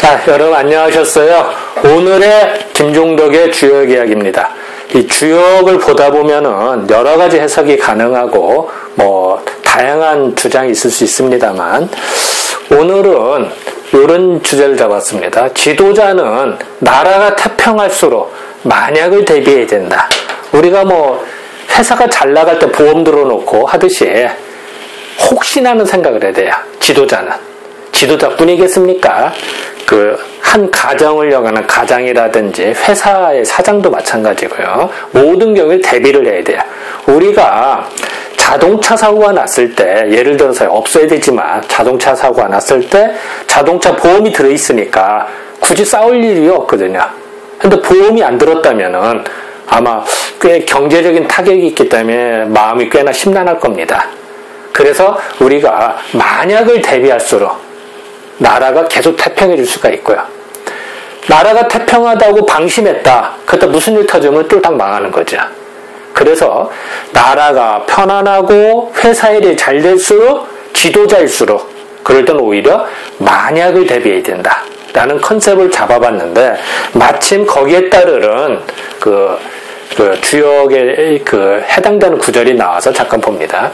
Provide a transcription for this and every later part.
자, 여러분 안녕하셨어요? 오늘의 김종덕의 주역 이야기입니다. 이 주역을 보다 보면은 여러 가지 해석이 가능하고 다양한 주장이 있을 수 있습니다만 오늘은 이런 주제를 잡았습니다. 지도자는 나라가 태평할수록 만약을 대비해야 된다. 우리가 회사가 잘 나갈 때 보험 들어놓고 하듯이 혹시나는 생각을 해야 돼요. 지도자는. 지도자뿐이겠습니까? 한 가정을 여가는 가장이라든지 회사의 사장도 마찬가지고요. 모든 경우에 대비를 해야 돼요. 우리가 자동차 사고가 났을 때, 예를 들어서 없어야 되지만 자동차 사고가 났을 때 자동차 보험이 들어있으니까 굳이 싸울 일이 없거든요. 근데 보험이 안 들었다면은 아마 꽤 경제적인 타격이 있기 때문에 마음이 꽤나 심란할 겁니다. 그래서 우리가 만약을 대비할수록 나라가 계속 태평해질 수가 있고요. 나라가 태평하다고 방심했다. 그때 무슨 일 터지면 쫄딱 망하는 거죠. 그래서 나라가 편안하고 회사 일이 잘 될수록 지도자일수록 그럴 때는 오히려 만약을 대비해야 된다. 라는 컨셉을 잡아봤는데 마침 거기에 따르는 주역에 해당되는 구절이 나와서 잠깐 봅니다.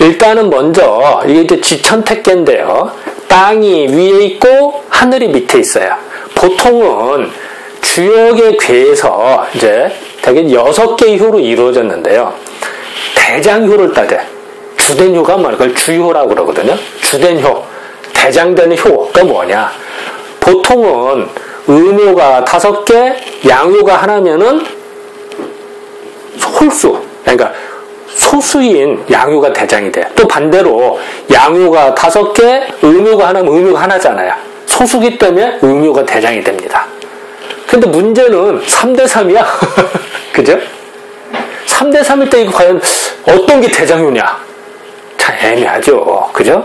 일단은 먼저 이게 이제 지천택계인데요. 땅이 위에 있고 하늘이 밑에 있어요. 보통은 주역의 궤에서 이제 대개 6개의 효로 이루어졌는데요. 대장효를 따져 주된 효가 그걸 주효라고 그러거든요. 주된 효, 대장되는 효가 뭐냐? 보통은 음효가 5개, 양효가 하나면은 홀수, 그러니까 소수인 양효가 대장이 돼요. 또 반대로 양효가 5개, 음효가 하나면 음효가 하나잖아요. 소수기 때문에 음효가 대장이 됩니다. 근데 문제는 3대3이야. 그죠? 3대3일 때 이거 과연 어떤 게 대장효냐? 참 애매하죠. 그죠?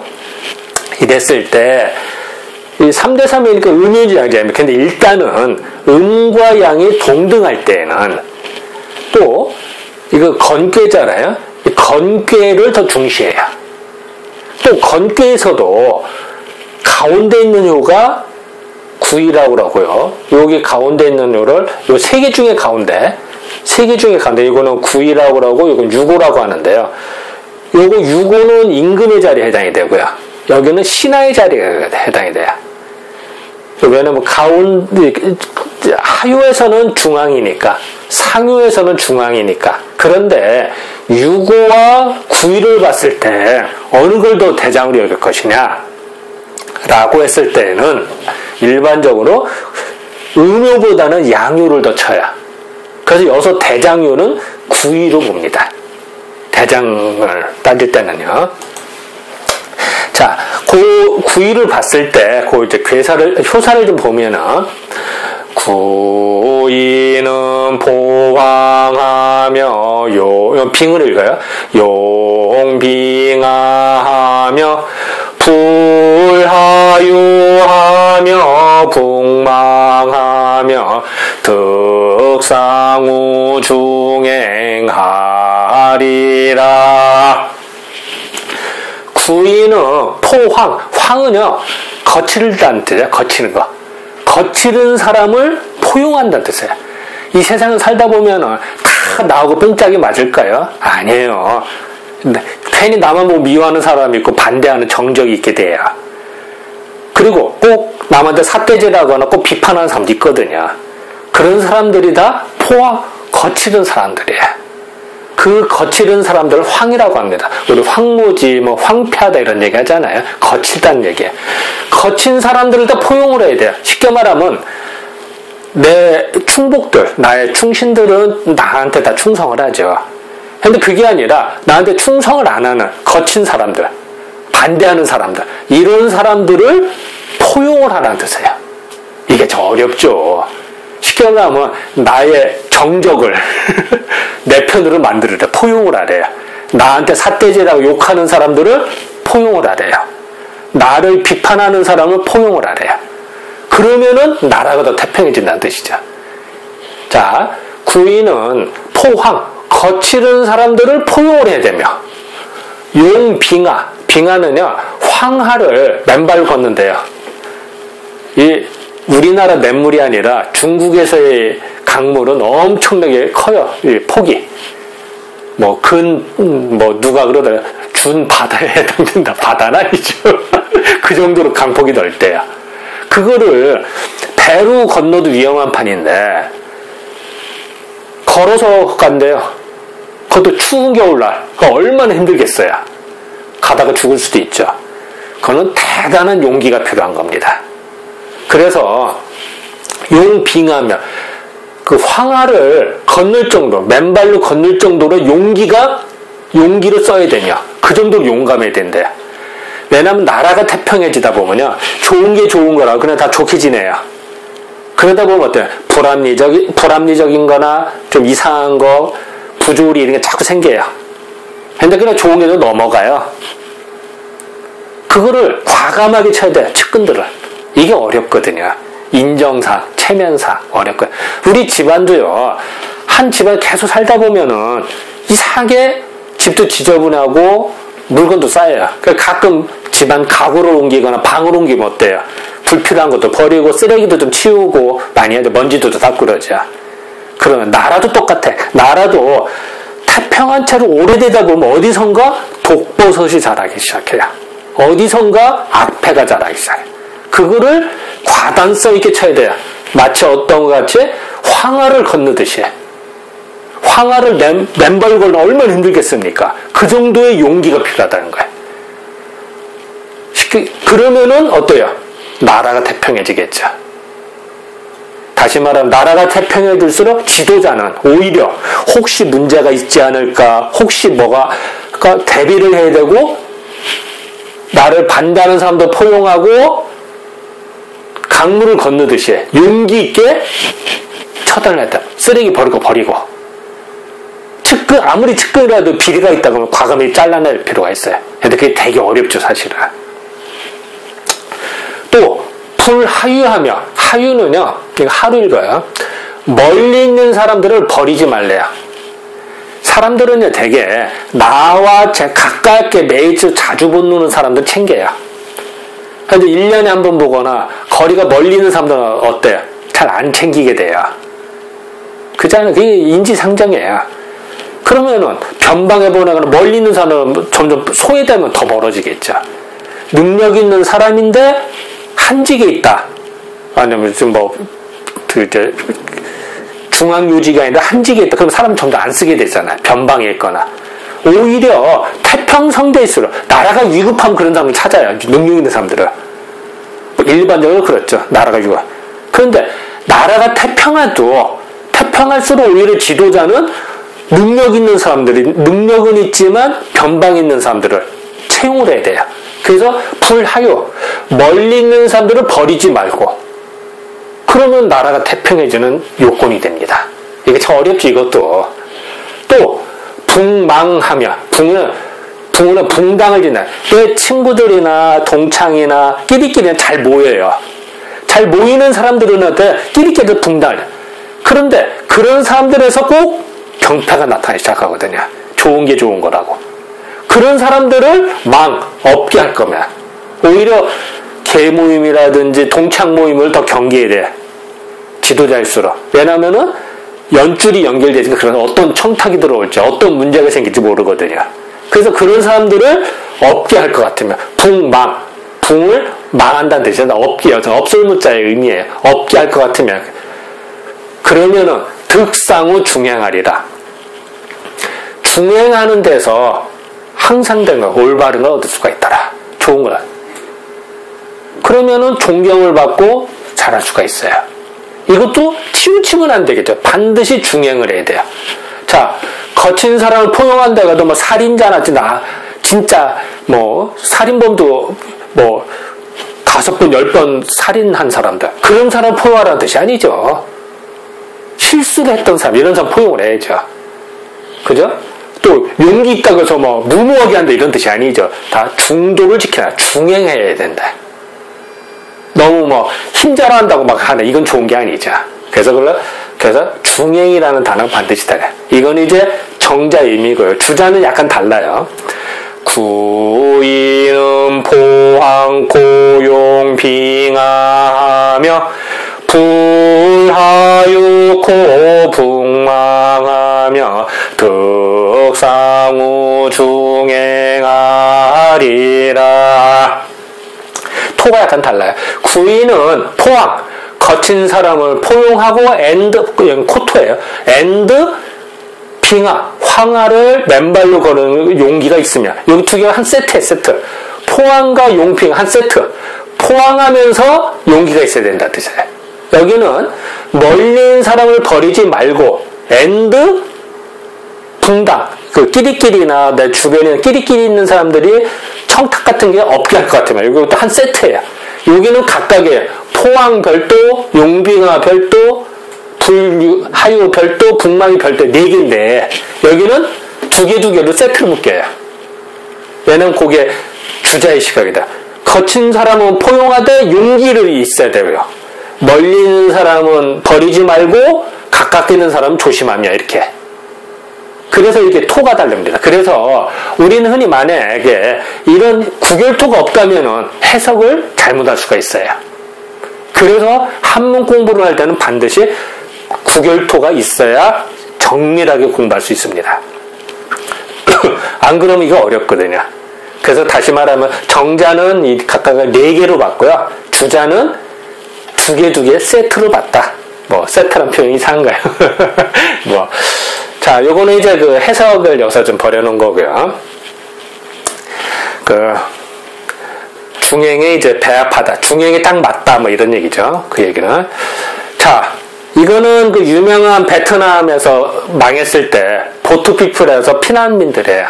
이랬을 때 이 3대3이니까 음효인지 양자입니다. 근데 일단은 음과 양이 동등할 때는 또 이거 건괴잖아요. 이 건괴를 더 중시해요. 또 건괴에서도 가운데 있는 효가 구이라고 그러고요. 여기 가운데 있는 효를 요 3개 중에 가운데 이거는 구이라고 그러고 이건 유고라고 하는데요. 요거 유고는 임금의 자리에 해당이 되고요. 여기는 신하의 자리에 해당이 돼요. 왜냐면 하요에서는 중앙이니까 상요에서는 중앙이니까. 그런데 유고와 구이를 봤을 때 어느 걸 더 대장으로 여길 것이냐 라고 했을 때는 일반적으로 음효보다는 양효를 더 쳐요. 그래서 여기서 대장효는 구이로 봅니다. 대장을 따질 때는요. 자, 구이를 봤을 때, 이제 효사를 좀 보면은, 구이는 보황하며, 빙을 읽어요. 용빙하하며, 불하유하며, 북망하며, 득상우 중행하리라. 구이는 포황, 황은요 거칠다는 뜻이에요. 거치는 거. 거칠은 사람을 포용한다는 뜻이에요. 이 세상을 살다 보면은 다 나하고 뽕짝이 맞을까요? 아니에요. 근데 괜히 나만 보고 미워하는 사람이 있고 반대하는 정적이 있게 돼요. 그리고 꼭 남한테 삿대질하거나 꼭 비판하는 사람도 있거든요. 그런 사람들이 다 거칠은 사람들이에요. 그 거칠은 사람들을 황이라고 합니다. 우리 황무지, 황폐하다 이런 얘기 하잖아요. 거칠다는 얘기예요. 거친 사람들을 다 포용을 해야 돼요. 쉽게 말하면 내 충복들, 나의 충신들은 나한테 다 충성을 하죠. 근데 그게 아니라 나한테 충성을 안 하는 거친 사람들, 반대하는 사람들, 이런 사람들을 포용을 하라는 뜻이에요. 이게 저 어렵죠. 쉽게 말하면 나의 정적을 내 편으로 만들으래. 포용을 하래요. 나한테 삿대질하고 욕하는 사람들을 포용을 하래요. 나를 비판하는 사람을 포용을 하래요. 그러면은 나라가 더 태평해진다는 뜻이죠. 자, 구이는 포황, 거칠은 사람들을 포용을 해야 되며, 용, 빙하, 빙하는요 황하를 맨발 걷는데요. 이 우리나라 냇물이 아니라 중국에서의 강물은 엄청나게 커요. 이 폭이. 누가 그러더라. 준 바다에 해당된다. 바다는 아니죠. 그 정도로 강폭이 넓대요. 그거를 배로 건너도 위험한 판인데, 걸어서 간대요. 그것도 추운 겨울날. 그거 얼마나 힘들겠어요. 가다가 죽을 수도 있죠. 그거는 대단한 용기가 필요한 겁니다. 그래서 용빙하면 그 황하를 건널 정도, 맨발로 건널 정도로 용기를 써야 되냐. 그 정도로 용감해야 된대요. 왜냐하면 나라가 태평해지다 보면요, 좋은 게 좋은 거라 그냥 다 좋게 지내요. 그러다 보면 어때요? 불합리적인 거나 좀 이상한 거, 부조리 이런 게 자꾸 생겨요. 근데 그냥 좋은 게도 넘어가요. 그거를 과감하게 쳐야 돼요. 측근들을. 이게 어렵거든요. 인정상, 체면상 어렵거든요. 우리 집안도요, 한 집안 계속 살다 보면은 이상하게 집도 지저분하고 물건도 쌓여요. 가끔 집안 가구를 옮기거나 방을 옮기면 어때요? 불필요한 것도 버리고 쓰레기도 좀 치우고 많이 하죠. 먼지도 닦고 그러죠. 그러면 나라도 똑같아. 나라도 태평한 채로 오래되다 보면 어디선가 독버섯이 자라기 시작해요. 어디선가 악패가 자라기 시작해요. 그거를 과단성 있게 쳐야 돼요. 마치 어떤 것 같이 황하를 건너듯이. 황하를 맨발 걸으면 얼마나 힘들겠습니까? 그 정도의 용기가 필요하다는 거예요. 그러면은 어때요? 나라가 태평해지겠죠. 다시 말하면 나라가 태평해질수록 지도자는 오히려 혹시 문제가 있지 않을까, 혹시 뭐가 대비를 해야 되고, 나를 반대하는 사람도 포용하고 강물을 건너듯이 용기 있게 처단했다. 쓰레기 버리고 아무리 측근이라도 비리가 있다 그러면 과감히 잘라낼 필요가 있어요. 근데 그게 되게 어렵죠, 사실은. 또 불하유하며, 하유는요, 하루 읽어요. 멀리 있는 사람들을 버리지 말래요. 사람들은요, 되게 나와 가깝게 매일 자주 보는 사람들 챙겨요. 근데 1년에 한 번 보거나 거리가 멀리 있는 사람들은 어때요? 잘 안 챙기게 돼요. 그잖아요. 그게 인지상정이에요. 그러면은 변방해보거나 멀리 있는 사람은 점점 소외되면 더 멀어지겠죠. 능력 있는 사람인데 한직에 있다. 아니면 좀 중앙요직이 아니라 한직에 있다. 그럼 사람 점점 안 쓰게 되잖아요. 변방에 있거나. 오히려 태평성대일수록 나라가 위급하면 그런 사람을 찾아요. 능력 있는 사람들은. 일반적으로 그렇죠. 나라가 위급. 그런데 나라가 태평할수록 오히려 지도자는 능력 있는 사람들이, 능력은 있지만 변방에 있는 사람들을 채용을 해야 돼요. 그래서 불하유, 멀리 있는 사람들을 버리지 말고, 그러면 나라가 태평해지는 요건이 됩니다. 이게 참 어렵죠, 이것도. 또 붕망하며, 붕은 붕당을 짓는, 내 친구들이나 동창이나 끼리끼리는 잘 모여요. 잘 모이는 사람들은 어때? 끼리끼리 붕당을. 그런데 그런 사람들에서 꼭 경패가 나타나기 시작하거든요. 좋은 게 좋은 거라고. 그런 사람들을 없게 할 거면 오히려 개 모임이라든지 동창 모임을 더 경계해야 돼. 지도자일수록. 왜냐면은 연줄이 연결되니까 그런 어떤 청탁이 들어올지, 어떤 문제가 생길지 모르거든요. 그래서 그런 사람들을 없게 할 것 같으면 붕을 망한다는 뜻이잖아. 없게요. 없을무자의 의미예요. 없게 할 것 같으면, 그러면은 득상후 중행하리라. 중행하는 데서 항상 된 거, 올바른 걸 얻을 수가 있더라. 좋은 거야. 그러면은 존경을 받고 잘할 수가 있어요. 이것도 치우치면 안 되겠죠. 반드시 중행을 해야 돼요. 자, 거친 사람을 포용한다가도 살인자나 진짜 살인범도 5번, 10번 살인한 사람들, 그런 사람 포용하라는 뜻이 아니죠. 실수를 했던 사람, 이런 사람 포용을 해야죠. 그죠? 또 용기 있다고 해서 무모하게 한다 이런 뜻이 아니죠. 다 중도를 지켜라. 중행해야 된다. 너무 힘자라 한다고 하네. 이건 좋은 게 아니죠. 그래서 중행이라는 단어가 반드시 달라요. 이건 이제 정자 의미고요. 주자는 약간 달라요. 구이는 포항 고용 빙하하며 불하유코 북망하며 득상우 중행하리라. 토가 약간 달라요. 구이는 포항, 거친 사람을 포용하고 엔드, 코토예요. 엔드 빙하, 황하를 맨발로 거는 용기가 있으면 여기 두 개가 한 세트에 세트. 포항과 용빙 한 세트. 포항하면서 용기가 있어야 된다 뜻이에요. 여기는 멀린 사람을 버리지 말고 엔드 붕당, 그 끼리끼리나 내 주변에 끼리끼리 있는 사람들이 청탁 같은 게 없게 할 것 같으면 이것도 한 세트예요. 여기는 각각의 포항 별도, 용빙하 별도, 불하유 별도, 북망이 별도 4개인데 여기는 두 개로 세트를 묶여요. 얘는 그게 주자의 시각이다. 거친 사람은 포용하되 용기를 있어야 되고요. 멀리 있는 사람은 버리지 말고 가깝게 있는 사람은 조심하며 이렇게. 그래서 이게 토가 다릅니다. 그래서 우리는 흔히 만약에 이런 구결토가 없다면은 해석을 잘못할 수가 있어요. 그래서 한문 공부를 할 때는 반드시 구결토가 있어야 정밀하게 공부할 수 있습니다. 안 그러면 이거 어렵거든요. 그래서 다시 말하면 정자는 이 각각을 4개로 봤고요. 주자는 2개 세트로 봤다. 뭐 세트란 표현이 이상한가요? 뭐 자, 요거는 이제 그 해석을 여기서 좀 버려놓은 거고요. 그 중행에 이제 배합하다, 중행이 딱 맞다, 뭐 이런 얘기죠. 그 얘기는. 자, 이거는 그 유명한 베트남에서 망했을 때 보트피플에서 피난민들이에요.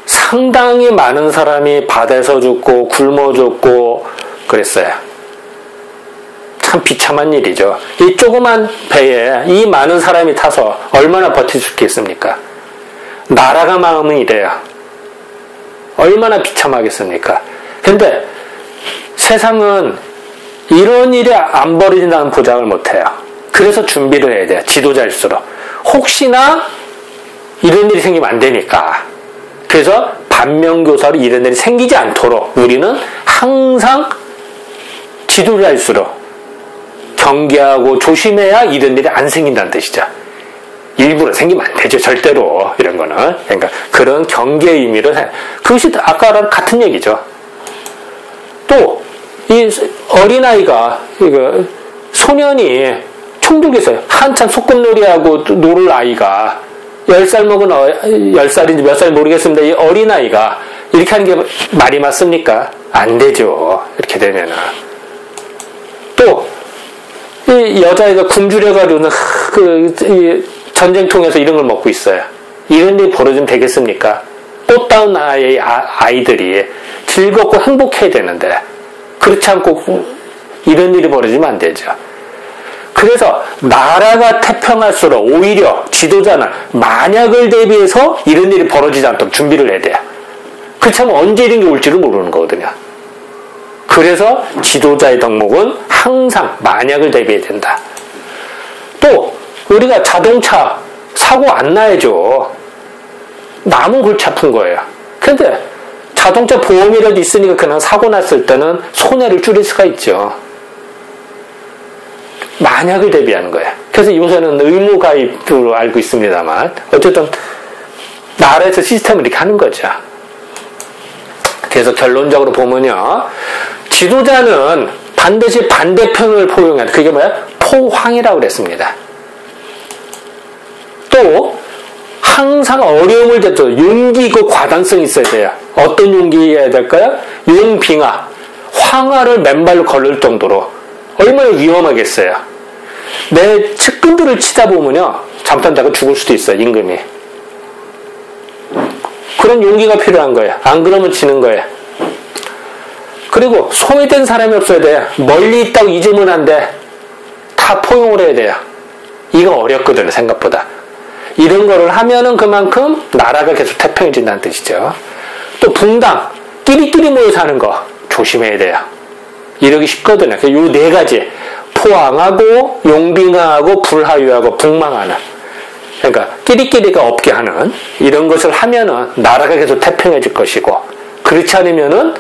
상당히 많은 사람이 바다에서 죽고 굶어 죽고 그랬어요. 참 비참한 일이죠. 이 조그만 배에 이 많은 사람이 타서 얼마나 버틸 수 있겠습니까? 나라가 망하면 이래요. 얼마나 비참하겠습니까? 근데 세상은 이런 일이 안 벌어진다는 보장을 못해요. 그래서 준비를 해야 돼요. 지도자일수록. 혹시나 이런 일이 생기면 안 되니까. 그래서 반면교사로 이런 일이 생기지 않도록 우리는 항상 지도자일수록 경계하고 조심해야 이런 일이 안 생긴다는 뜻이죠. 일부러 생기면 안 되죠. 절대로. 이런 거는. 그러니까 그런 경계의 의미를 해. 그것이 아까랑 같은 얘기죠. 또 이 어린아이가 이거 소년이 총독에서 한참 소꿉놀이하고 놀을 아이가 10살 먹은 10살인지 몇 살 모르겠습니다. 이 어린아이가 이렇게 하는 게 말이 맞습니까? 안 되죠. 이렇게 되면은. 또 이 여자애가 굶주려가지고는 이 전쟁통에서 이런 걸 먹고 있어요. 이런 일이 벌어지면 되겠습니까? 꽃다운 아이들이 즐겁고 행복해야 되는데 그렇지 않고 이런 일이 벌어지면 안 되죠. 그래서 나라가 태평할수록 오히려 지도자는 만약을 대비해서 이런 일이 벌어지지 않도록 준비를 해야 돼요. 그렇지 않으면 언제 이런 게 올지를 모르는 거거든요. 그래서 지도자의 덕목은 항상 만약을 대비해야 된다. 또 우리가 자동차 사고 안 나야죠. 나무 골치 아픈 거예요. 근데 자동차 보험이라도 있으니까 그냥 사고 났을 때는 손해를 줄일 수가 있죠. 만약을 대비하는 거예요. 그래서 요새는 의무 가입으로 알고 있습니다만 어쨌든 나라에서 시스템을 이렇게 하는 거죠. 그래서 결론적으로 보면요. 지도자는 반드시 반대편을 포용해야 돼. 그게 뭐야? 포황이라고 그랬습니다. 또 항상 어려움을 대처 용기 있고 과단성이 있어야 돼요. 어떤 용기여야 될까요? 용빙하, 황하를 맨발로 걸을 정도로 얼마나 위험하겠어요. 내 측근들을 치다 보면요. 잠깐자고 죽을 수도 있어요. 임금이. 그런 용기가 필요한 거예요. 안 그러면 지는 거예요. 그리고 소외된 사람이 없어야 돼요. 멀리 있다고 잊으면 안 돼. 다 포용을 해야 돼요. 이거 어렵거든요. 생각보다. 이런 거를 하면은 그만큼 나라가 계속 태평해진다는 뜻이죠. 또 붕당, 끼리끼리 모여 사는 거 조심해야 돼요. 이러기 쉽거든요. 요 4가지. 포항하고 용빙하고 불하유하고 북망하는 그러니까 끼리끼리가 없게 하는 이런 것을 하면은 나라가 계속 태평해질 것이고, 그렇지 않으면은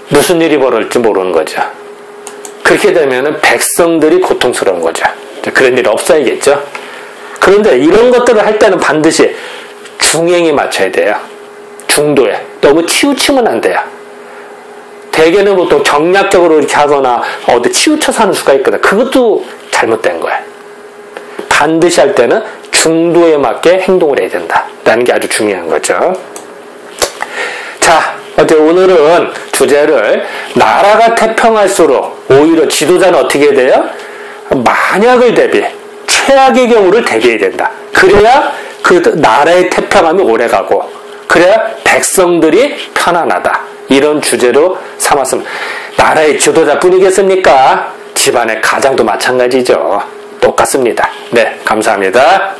무슨 일이 벌어질지 모르는 거죠. 그렇게 되면은 백성들이 고통스러운 거죠. 그런 일이 없어야겠죠. 그런데 이런 것들을 할 때는 반드시 중행에 맞춰야 돼요. 중도에. 너무 치우치면 안 돼요. 대개는 보통 정략적으로 이렇게 하거나 어디 치우쳐서 하는 수가 있거든. 그것도 잘못된 거예요. 반드시 할 때는 중도에 맞게 행동을 해야 된다라는 게 아주 중요한 거죠. 자, 어때 오늘은 주제를 나라가 태평할수록 오히려 지도자는 어떻게 돼요? 만약을 대비, 최악의 경우를 대비해야 된다. 그래야 그 나라의 태평함이 오래가고, 그래야 백성들이 편안하다. 이런 주제로 삼았습니다. 나라의 지도자뿐이겠습니까? 집안의 가장도 마찬가지죠. 똑같습니다. 네, 감사합니다.